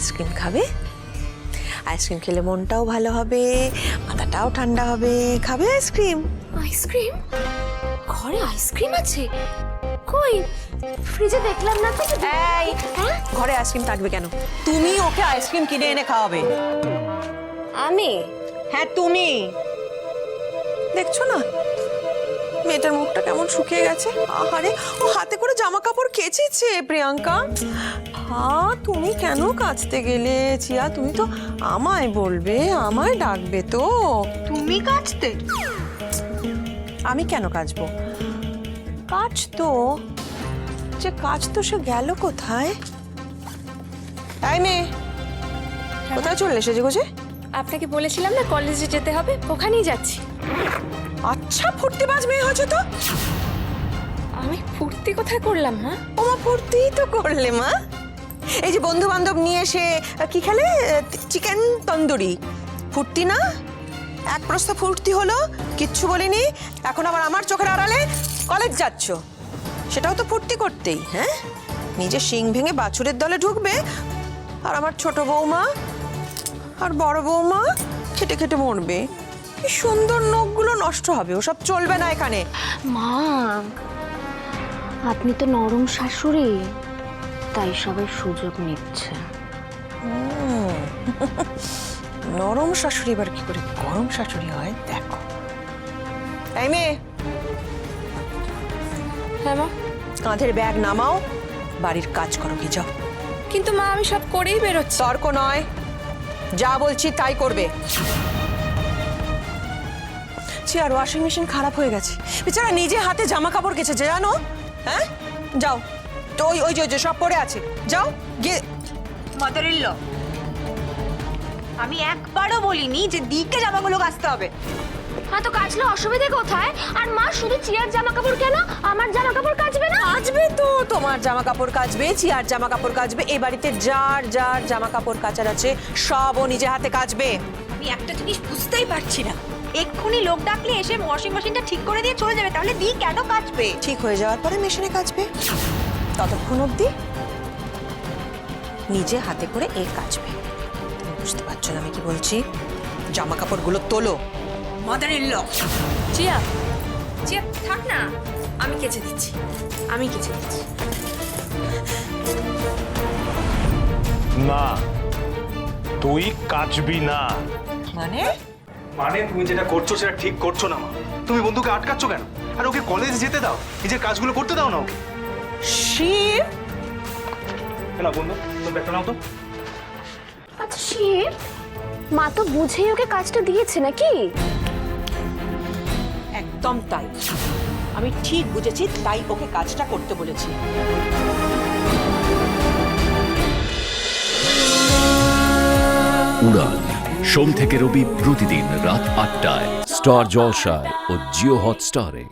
Ice cream খাবে? Ice cream খেলে মনটাও ভালো হবে, মাথাটাও ঠান্ডা হবে। খাবে আইসক্রিম? আইসক্রিম? ঘরে আইসক্রিম আছে? কই, ফ্রিজে দেখলাম না তো। এই, ঘরে আইসক্রিম থাকবে কেন? তুমি ওকে আইসক্রিম কিনে এনে খাওয়াবে। আমি? হ্যাঁ তুমি। দেখছো না মেয়েটার মুখটা কেমন শুকিয়ে গেছে। আহারে, ও হাতে করে জামা কাপড় কেচেছে। প্রিয়াঙ্কা, হ্যাঁ তুমি কেন কাচতে গেলে? চিয়া, তুমি তো আমায় বলবে, আমায় ডাকবে তো। তুমি কাচতে? আমি কেন কাচবো? কাচতো, যে কাচতো সে গেল কোথায়? তাই মেয়ে, কোথায় চললে সেজে গোজে? আপনাকে বলেছিলাম না কলেজে যেতে হবে, ওখানেই যাচ্ছি। আচ্ছা, ফুর্তিবাজ মেয়ে হচ্ছে তো। আমি ফুর্তি কোথায় করলাম মা? ওমা, ফুর্তিই তো করলে মা। এই যে বন্ধু বান্ধব নিয়ে এসে কি খেলে, চিকেন তন্দুরি, ফুর্তি না? এক প্রস্থ ফুর্তি হলো, কিচ্ছু বলিনি। এখন আবার আমার চোখের আড়ালে কলেজ যাচ্ছ, সেটাও তো ফুর্তি করতেই। হ্যাঁ, নিজে শিং ভেঙে বাছুরের দলে ঢুকবে, আর আমার ছোট বৌমা আর বড় বৌমা খেটে খেটে মরবে। কি সুন্দর নখগুলো নষ্ট হবে, ওসব চলবে না এখানে। মা, আপনি তো নরম শাশুড়ি, তাই সবাই সুযোগ নিচ্ছে। নরম শাশুড়ি এবার কি করে গরম শাশুড়ি হয় দেখো। এই মেয়ে, হ্যাঁ মা। কাঁধের ব্যাগ নামাও, বাড়ির কাজ করো। কি যাও। কিন্তু মা, আমি সব করেই বেরোচ্ছি। তর্ক নয়, যা বলছি তাই করবে। চেয়ার ওয়াশিং মেশিন খারাপ হয়ে গেছে, বেচারা নিজে হাতে জামা কাপড় কেচেছে জানো। হ্যাঁ, যাও তো, ওই যে সব পড়ে আছে, যাও গিয়ে। মাদার ইন ল, আমি একবারও বলিনি যে দিকে জামাগুলো কাচতে হবে। হ্যাঁ, তো কাচলে অসুবিধা কোথায়? আর মা, শুধু চিয়ার জামা কাপড় কেন, আমার জামা কাপড় কাচবে না? কাচবে তো, তোমার জামা কাপড় কাচবে, চিয়ার জামা কাপড় কাচবে। এই বাড়িতে যার যার জামা কাপড় কাচার আছে সব ও নিজে হাতে কাচবে। আমি একটা জিনিস বুঝতেই পারছি না, এক্ষুনি লোক ডাকলে এসে ওয়াশিং মেশিনটা ঠিক করে দিয়ে চলে যাবে, তাহলে দি কেন কাচবে? ঠিক হয়ে যাওয়ার পরে মেশিনে কাচবে, ততক্ষণ অবধি নিজে হাতে করে এ কাচবে। তুমি বুঝতে পারছো না আমি কি বলছি? জামা কাপড়গুলো তোলো। মাদার ইন ল, চিয়া, চিয়া থাক না, আমি কেচে দিচ্ছি, আমি কেচে দিচ্ছি। না, তুই কাচবি না। মানে? মানে তুমি যেটা করছো সেটা ঠিক করছো না মা। তুমি বন্ধুকে আটকাচ্ছ কেন? আর ওকে কলেজ যেতে দাও, নিজের কাজগুলো করতে দাও না ওকে। শিব, না বন্ধু, তুমি ব্যাগটা নাও তো। আচ্ছা শিব, মা তো বুঝেই ওকে কাজটা দিয়েছে নাকি? একদম তাই, আমি ঠিক বুঝেছি, তাই ওকে কাজটা করতে বলেছি। উড়ান সোম থেকে রবি প্রতিদিন রাত ৮টায় স্টার জলসায় ও জিও হটস্টারে।